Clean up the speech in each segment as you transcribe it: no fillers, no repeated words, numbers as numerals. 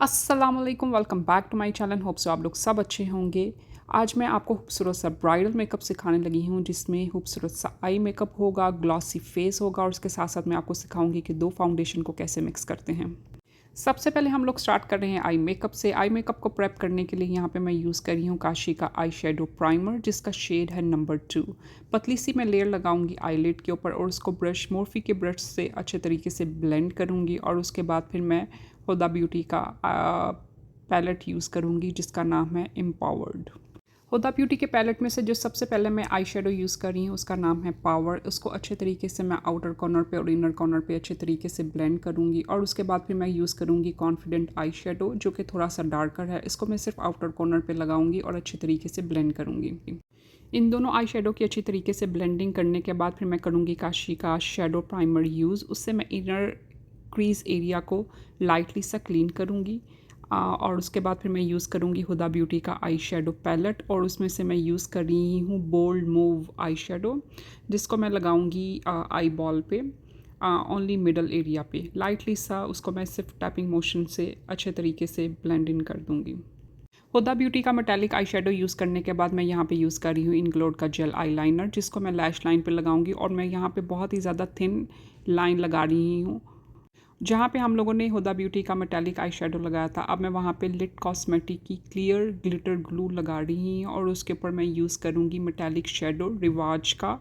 अस्सलाम वालेकुम, welcome back to my channel. Hope so आप लोग सब अच्छे होंगे। आज मैं आपको खूबसूरत सा ब्राइडल मेकअप सिखाने लगी हूँ, जिसमें खूबसूरत सा आई मेकअप होगा, ग्लॉसी फेस होगा और उसके साथ साथ मैं आपको सिखाऊंगी कि दो फाउंडेशन को कैसे मिक्स करते हैं। सबसे पहले हम लोग स्टार्ट कर रहे हैं आई मेकअप से। आई मेकअप को प्रेप करने के लिए यहाँ पे मैं यूज़ कर रही हूँ काशी का आई शेडो प्राइमर, जिसका शेड है नंबर 2। पतली सी मैं लेयर लगाऊंगी आईलिड के ऊपर और उसको ब्रश मोर्फी के ब्रश से अच्छे तरीके से ब्लेंड करूँगी और उसके बाद फिर मैं हुदा ब्यूटी का पैलेट यूज़ करूँगी, जिसका नाम है एम्पावर्ड। हुदा ब्यूटी के पैलेट में से जो सबसे पहले मैं आई शेडो यूज़ कर रही हूँ उसका नाम है पावर। उसको अच्छे तरीके से मैं आउटर कॉर्नर पे और इनर कॉर्नर पे अच्छे तरीके से ब्लेंड करूँगी और उसके बाद फिर मैं यूज़ करूँगी कॉन्फिडेंट आई शेडो, जो कि थोड़ा सा डार्कर है। इसको मैं सिर्फ आउटर कॉर्नर पे लगाऊंगी और अच्छे तरीके से ब्लेंड करूँगी। इन दोनों आई शेडो की अच्छी तरीके से ब्लेंडिंग करने के बाद फिर मैं करूँगी काशी का शेडो प्राइमर यूज़। उससे मैं इनर क्रीज एरिया को लाइटली सा क्लीन करूँगी और उसके बाद फिर मैं यूज़ करूँगी हुदा ब्यूटी का आई शेडो पैलेट और उसमें से मैं यूज़ कर रही हूँ बोल्ड मूव आई शेडो, जिसको मैं लगाऊँगी आई बॉल पे, ओनली मिडल एरिया पे लाइटली सा। उसको मैं सिर्फ टैपिंग मोशन से अच्छे तरीके से ब्लेंड इन कर दूँगी। हुदा ब्यूटी का मेटालिक आई शेडो यूज़ करने के बाद मैं यहाँ पे यूज़ कर रही हूँ इनग्लोड का जेल आई लाइनर, जिसको मैं लैश लाइन पे लगाऊंगी और मैं यहाँ पे बहुत ही ज़्यादा थिन लाइन लगा रही हूँ। जहाँ पे हम लोगों ने हुदा ब्यूटी का मेटालिक आई शेडो लगाया था, अब मैं वहाँ पे लिट कॉस्मेटिक की क्लियर ग्लिटर ग्लू लगा रही हूँ और उसके ऊपर मैं यूज़ करूँगी मेटालिक शेडो रिवाज का,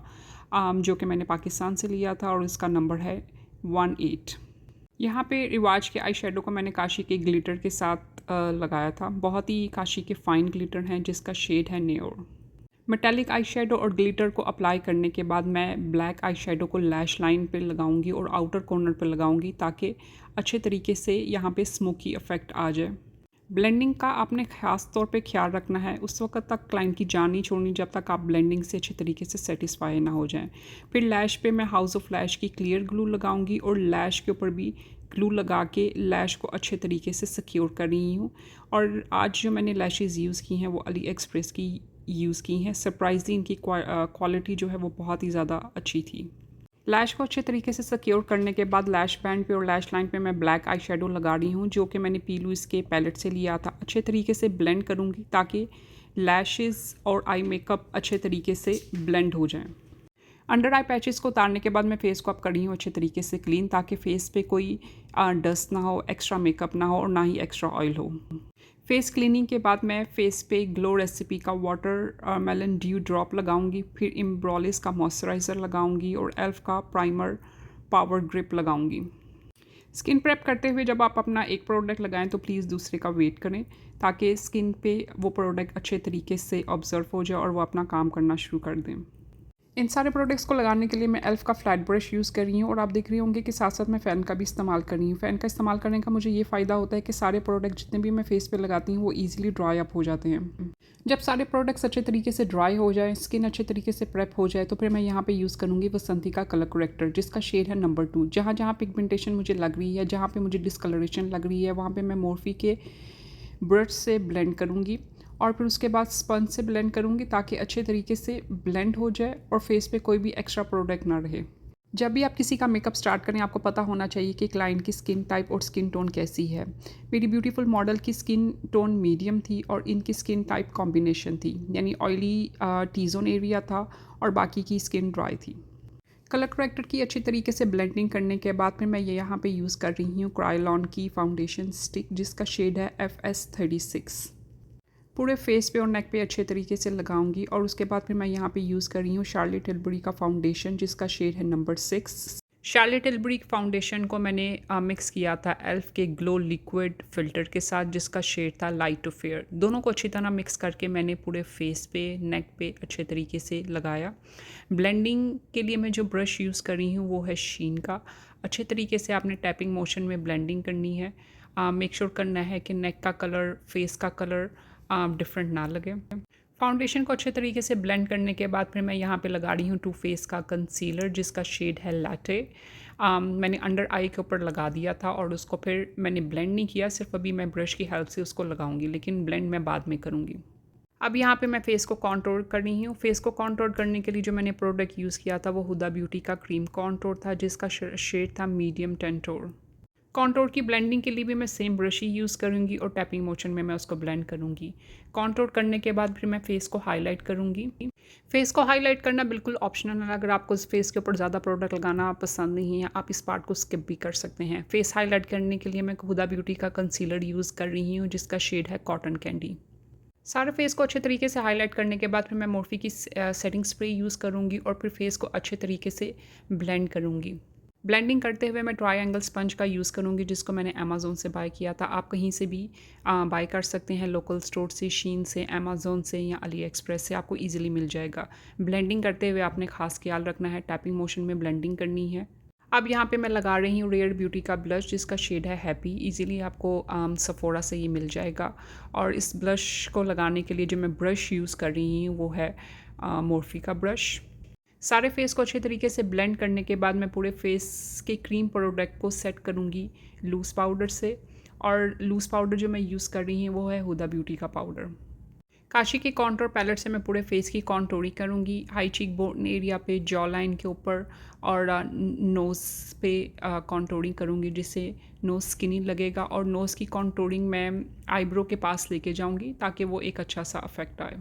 जो कि मैंने पाकिस्तान से लिया था और इसका नंबर है 18। यहाँ पे रिवाज के आई शेडो को मैंने काशी के ग्लिटर के साथ लगाया था। बहुत ही काशी के फाइन ग्लिटर हैं, जिसका शेड है नेओर। मेटालिक आई शेडो और ग्लिटर को अप्लाई करने के बाद मैं ब्लैक आई शेडो को लैश लाइन पे लगाऊंगी और आउटर कॉर्नर पे लगाऊंगी, ताकि अच्छे तरीके से यहाँ पे स्मोकी इफ़ेक्ट आ जाए। ब्लेंडिंग का आपने ख़ास तौर पे ख्याल रखना है, उस वक्त तक क्लाइंट की जान नहीं छोड़नी जब तक आप ब्लेंडिंग से अच्छे तरीके से सेटिस्फाई ना हो जाएं। फिर लैश पे मैं हाउस ऑफ लैश की क्लियर ग्लू लगाऊंगी और लैश के ऊपर भी ग्लू लगा के लैश को अच्छे तरीके से सिक्योर कर रही हूँ। और आज जो मैंने लैशेज़ यूज़ की हैं वो अली एक्सप्रेस की यूज़ की हैं। सरप्राइजली इनकी क्वालिटी जो है वो बहुत ही ज़्यादा अच्छी थी। लैश को अच्छे तरीके से सिक्योर करने के बाद लैश बैंड पे और लैश लाइन पे मैं ब्लैक आई शेडो लगा रही हूँ, जो कि मैंने पीलू इसके पैलेट से लिया था। अच्छे तरीके से ब्लेंड करूँगी ताकि लैशेज़ और आई मेकअप अच्छे तरीके से ब्लेंड हो जाएं। अंडर आई पैचेस को उतारने के बाद मैं फेस को अब कर रही हूँ अच्छे तरीके से क्लीन, ताकि फेस पे कोई डस्ट ना हो, एक्स्ट्रा मेकअप ना हो और ना ही एक्स्ट्रा ऑयल हो। फेस क्लीनिंग के बाद मैं फेस पे ग्लो रेसिपी का वाटर मेलन ड्यू ड्रॉप लगाऊंगी, फिर इम्ब्रोलिस का मॉइस्चराइज़र लगाऊंगी और एल्फ का प्राइमर पावर ग्रिप लगाऊंगी। स्किन प्रेप करते हुए जब आप अपना एक प्रोडक्ट लगाएं तो प्लीज़ दूसरे का वेट करें, ताकि स्किन पे वो प्रोडक्ट अच्छे तरीके से ऑब्जर्व हो जाए और वो अपना काम करना शुरू कर दें। इन सारे प्रोडक्ट्स को लगाने के लिए मैं एल्फ का फ्लैट ब्रश यूज़ कर रही हूँ और आप देख रही होंगे कि साथ साथ मैं फ़ैन का भी इस्तेमाल कर रही हूँ। फ़ैन का इस्तेमाल करने का मुझे ये फ़ायदा होता है कि सारे प्रोडक्ट जितने भी मैं फेस पे लगाती हूँ वो ईजिली ड्राई अप हो जाते हैं। जब सारे प्रोडक्ट्स अच्छे तरीके से ड्राई हो जाए, स्किन अच्छे तरीके से प्रेप हो जाए, तो फिर मैं यहाँ पे यूज़ करूँगी वसंती का कलर करेक्टर, जिसका शेड है नंबर 2। जहाँ जहाँ पिगमेंटेशन मुझे लग रही है, जहाँ पे मुझे डिस्कलरेशन लग रही है, वहाँ पे मैं मोर्फी के ब्रश से ब्लेंड करूँगी और फिर उसके बाद स्पंज से ब्लेंड करूँगी, ताकि अच्छे तरीके से ब्लेंड हो जाए और फेस पे कोई भी एक्स्ट्रा प्रोडक्ट ना रहे। जब भी आप किसी का मेकअप स्टार्ट करें, आपको पता होना चाहिए कि क्लाइंट की स्किन टाइप और स्किन टोन कैसी है। मेरी ब्यूटीफुल मॉडल की स्किन टोन मीडियम थी और इनकी स्किन टाइप कॉम्बिनेशन थी, यानी ऑयली टी जोन एरिया था और बाकी की स्किन ड्राई थी। कलर करेक्टर की अच्छी तरीके से ब्लेंडिंग करने के बाद फिर मैं ये यहाँ पे यूज़ कर रही हूँ क्रायोलॉन की फाउंडेशन स्टिक, जिसका शेड है FS36। पूरे फेस पे और नेक पे अच्छे तरीके से लगाऊंगी और उसके बाद फिर मैं यहाँ पे यूज़ कर रही हूँ शार्लेट टिलबरी का फाउंडेशन, जिसका शेड है नंबर 6। शार्लेट टिलबरी फाउंडेशन को मैंने मिक्स किया था एल्फ के ग्लो लिक्विड फ़िल्टर के साथ, जिसका शेड था लाइट टू फेयर। दोनों को अच्छी तरह मिक्स करके मैंने पूरे फेस पे, नेक पे अच्छे तरीके से लगाया। ब्लेंडिंग के लिए मैं जो ब्रश यूज़ कर रही हूँ वो है शीन का। अच्छे तरीके से आपने टैपिंग मोशन में ब्लेंडिंग करनी है। मेक श्योर करना है कि नेक का कलर, फेस का कलर डिफरेंट ना लगे। फाउंडेशन को अच्छे तरीके से ब्लेंड करने के बाद फिर मैं यहाँ पे लगा रही हूँ टू फेस का कंसीलर, जिसका शेड है लैटे। मैंने अंडर आई के ऊपर लगा दिया था और उसको फिर मैंने ब्लेंड नहीं किया, सिर्फ अभी मैं ब्रश की हेल्प से उसको लगाऊंगी, लेकिन ब्लेंड मैं बाद में करूँगी। अब यहाँ पे मैं फेस को कॉन्टोर कर रही हूँ। फेस को कॉन्टोर करने के लिए जो मैंने प्रोडक्ट यूज़ किया था वो हुदा ब्यूटी का क्रीम कॉन्टोर था, जिसका शेड था मीडियम टेंटोर। कॉन्टोर की ब्लेंडिंग के लिए भी मैं सेम ब्रश ही यूज़ करूँगी और टैपिंग मोशन में मैं उसको ब्लेंड करूँगी। कॉन्टोर करने के बाद फिर मैं फेस को हाईलाइट करूँगी। फेस को हाईलाइट करना बिल्कुल ऑप्शनल है, अगर आपको फेस के ऊपर ज़्यादा प्रोडक्ट लगाना पसंद नहीं है, आप इस पार्ट को स्किप भी कर सकते हैं। फेस हाईलाइट करने के लिए मैं हुदा ब्यूटी का कंसीलर यूज़ कर रही हूँ, जिसका शेड है कॉटन कैंडी। सारे फेस को अच्छे तरीके से हाईलाइट करने के बाद फिर मैं मोर्फी की सेटिंग स्प्रे यूज़ करूँगी और फिर फेस को अच्छे तरीके से ब्लेंड करूँगी। ब्लेंडिंग करते हुए मैं ट्रायंगल स्पंज का यूज़ करूँगी, जिसको मैंने अमेज़न से बाय किया था। आप कहीं से भी बाय कर सकते हैं, लोकल स्टोर से, शीन से, अमेज़न से या अली एक्सप्रेस से, आपको ईजिली मिल जाएगा। ब्लेंडिंग करते हुए आपने खास ख्याल रखना है, टैपिंग मोशन में ब्लेंडिंग करनी है। अब यहाँ पे मैं लगा रही हूँ रेयर ब्यूटी का ब्लश, जिसका शेड है हैप्पी। इजीली आपको सफोरा से ये मिल जाएगा। और इस ब्लश को लगाने के लिए जो मैं ब्रश यूज़ कर रही हूँ वो है मोर्फी का ब्रश। सारे फेस को अच्छे तरीके से ब्लेंड करने के बाद मैं पूरे फेस के क्रीम प्रोडक्ट को सेट करूँगी लूज़ पाउडर से। और लूज़ पाउडर जो मैं यूज़ कर रही हूँ वो है हुदा ब्यूटी का पाउडर। काशी के कॉन्टोर पैलेट से मैं पूरे फेस की कॉन्टोरिंग करूँगी, हाई चीक बोन एरिया पे, जॉ लाइन के ऊपर और नोज़ पे कॉन्टोरिंग करूँगी, जिससे नोज़ स्किनी लगेगा। और नोज़ की कॉन्टोरिंग मैं आईब्रो के पास लेके जाऊँगी ताकि वो एक अच्छा सा इफेक्ट आए।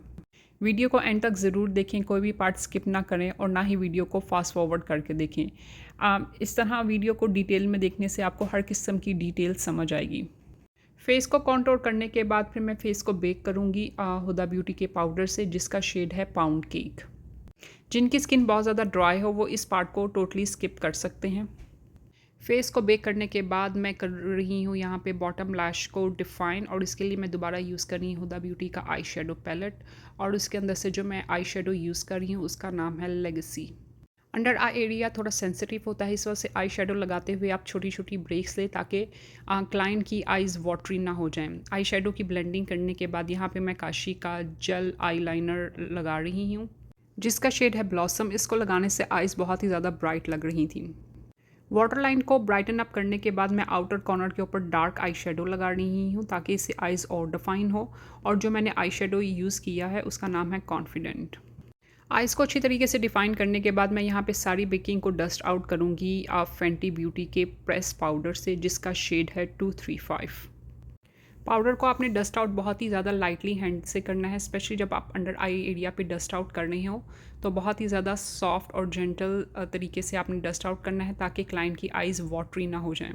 वीडियो को एंड तक ज़रूर देखें, कोई भी पार्ट स्किप ना करें और ना ही वीडियो को फास्ट फॉरवर्ड करके देखें। इस तरह वीडियो को डिटेल में देखने से आपको हर किस्म की डिटेल समझ आएगी। फेस को कॉन्टोर करने के बाद फिर मैं फेस को बेक करूँगी हुदा ब्यूटी के पाउडर से, जिसका शेड है पाउंड केक। जिनकी स्किन बहुत ज़्यादा ड्राई हो वो इस पार्ट को टोटली स्किप कर सकते हैं। फेस को बेक करने के बाद मैं कर रही हूँ यहाँ पे बॉटम लैश को डिफ़ाइन, और इसके लिए मैं दोबारा यूज़ कर रही हूँ हुदा ब्यूटी का आई शेडो पैलेट। और उसके अंदर से जो मैं आई शेडो यूज़ कर रही हूँ उसका नाम है लेगेसी। अंडर आई एरिया थोड़ा सेंसिटिव होता है, इस वजह से आई शेडो लगाते हुए आप छोटी छोटी ब्रेक्स लें ताकि क्लाइंट की आइज़ वाटरी ना हो जाएं। आई शेडो की ब्लेंडिंग करने के बाद यहाँ पे मैं काशी का जेल आई लाइनर लगा रही हूँ, जिसका शेड है ब्लॉसम। इसको लगाने से आइज़ बहुत ही ज़्यादा ब्राइट लग रही थी। वाटर लाइन को ब्राइटन अप करने के बाद मैं आउटर कॉर्नर के ऊपर डार्क आई शेडो लगा रही हूँ ताकि इससे आइज़ और डिफाइन हो। और जो मैंने आई शेडो यूज़ किया है उसका नाम है कॉन्फिडेंट। आइज़ को अच्छी तरीके से डिफ़ाइन करने के बाद मैं यहाँ पे सारी बेकिंग को डस्ट आउट करूँगी फेंटी ब्यूटी के प्रेस पाउडर से, जिसका शेड है 235। पाउडर को आपने डस्ट आउट बहुत ही ज़्यादा लाइटली हैंड से करना है, स्पेशली जब आप अंडर आई एरिया पे डस्ट आउट कर रहे हो तो बहुत ही ज़्यादा सॉफ्ट और जेंटल तरीके से आपने डस्ट आउट करना है ताकि क्लाइंट की आइज़ वाटरी ना हो जाएं।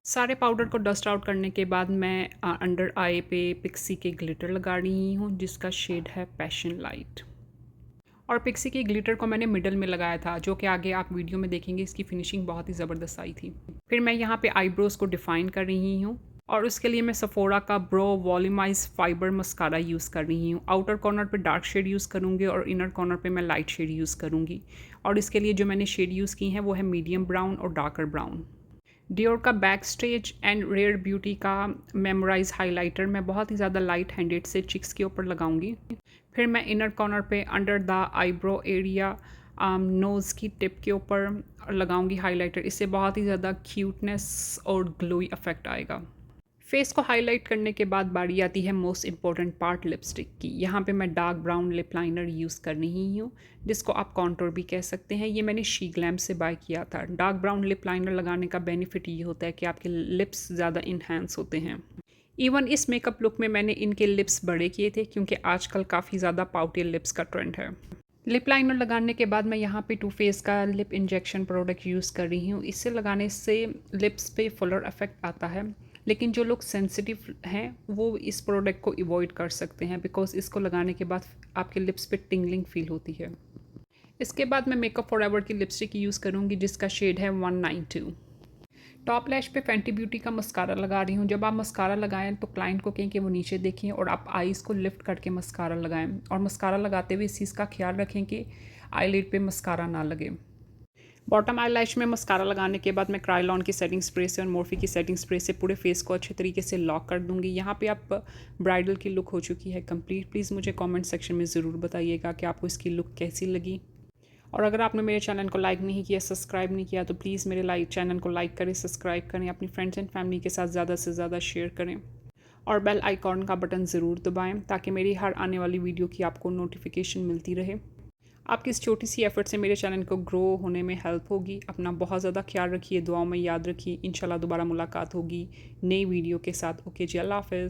सारे पाउडर को डस्ट आउट करने के बाद मैं अंडर आई पे पिक्सी के ग्लिटर लगा रही हूँ, जिसका शेड है पैशन लाइट। और पिक्सी के ग्लिटर को मैंने मिडल में लगाया था, जो कि आगे आप वीडियो में देखेंगे। इसकी फिनिशिंग बहुत ही ज़बरदस्त आई थी। फिर मैं यहाँ पे आईब्रोज़ को डिफ़ाइन कर रही हूँ और उसके लिए मैं सफोरा का bro volumise fibre mascara use कर रही हूँ। आउटर कॉर्नर पे डार्क शेड यूज़ करूँगी और इनर कॉर्नर पे मैं लाइट शेड यूज़ करूँगी। और इसके लिए जो मैंने शेड यूज़ की हैं वो है मीडियम ब्राउन और डार्कर ब्राउन। डियोर का back stage and rare beauty का मेमोराइज हाइलाइटर मैं बहुत ही ज़्यादा लाइट हैंडेड से चिक्स के ऊपर लगाऊंगी। फिर मैं इनर कॉर्नर पे under the eyebrow area nose की टिप के ऊपर लगाऊंगी हाइलाइटर। इससे बहुत ही ज़्यादा क्यूटनेस और ग्लोई इफेक्ट आएगा। फेस को हाईलाइट करने के बाद बारी आती है मोस्ट इम्पॉर्टेंट पार्ट लिपस्टिक की। यहाँ पे मैं dark brown lip liner use कर रही हूँ, जिसको आप कॉन्टोर भी कह सकते हैं। ये मैंने शी ग्लैम से बाय किया था। डार्क ब्राउन लिप लाइनर लगाने का बेनिफिट ये होता है कि आपके लिप्स ज़्यादा इन्हेंस होते हैं। इवन इस मेकअप लुक में मैंने इनके लिप्स बड़े किए थे क्योंकि आजकल काफ़ी ज़्यादा पाउटी लिप्स का ट्रेंड है। लिप लाइनर लगाने के बाद मैं यहाँ पे टू फेस का लिप इंजेक्शन प्रोडक्ट यूज़ कर रही हूँ। इससे लगाने से लिप्स पे फुलर इफेक्ट आता है, लेकिन जो लोग सेंसिटिव हैं वो इस प्रोडक्ट को अवॉइड कर सकते हैं, बिकॉज इसको लगाने के बाद आपके लिप्स पे टिंगलिंग फील होती है। इसके बाद मैं मेकअप फॉरएवर की लिपस्टिक यूज़ करूँगी, जिसका शेड है 192। टॉप लैश पे फेंटी ब्यूटी का मस्कारा लगा रही हूँ। जब आप मस्कारा लगाएं तो क्लाइंट को कहें कि वो नीचे देखें और आप आईज़ को लिफ्ट करके मस्कारा लगाएं। और मस्कारा लगाते हुए इस चीज़ का ख्याल रखें कि आईलिड पे मस्कारा ना लगे। बॉटम आई लैश में मस्कारा लगाने के बाद मैं क्रायलॉन की सेटिंग स्प्रे से और मोर्फी की सेटिंग स्प्रे से पूरे फेस को अच्छे तरीके से लॉक कर दूंगी। यहाँ पे आप ब्राइडल की लुक हो चुकी है कंप्लीट। प्लीज़ मुझे कमेंट सेक्शन में ज़रूर बताइएगा कि आपको इसकी लुक कैसी लगी। और अगर आपने मेरे चैनल को लाइक नहीं किया, सब्सक्राइब नहीं किया, तो प्लीज़ मेरे चैनल को लाइक करें, सब्सक्राइब करें, अपनी फ्रेंड्स एंड फैमिली के साथ ज़्यादा से ज़्यादा शेयर करें और बेल आइकॉन का बटन ज़रूर दबाएं ताकि मेरी हर आने वाली वीडियो की आपको नोटिफिकेशन मिलती रहे। आपकी इस छोटी सी एफर्ट से मेरे चैनल को ग्रो होने में हेल्प होगी। अपना बहुत ज़्यादा ख्याल रखिए, दुआओं में याद रखिए। इंशाल्लाह दोबारा मुलाकात होगी नई वीडियो के साथ। ओके जी, अल्लाह हाफ़िज़।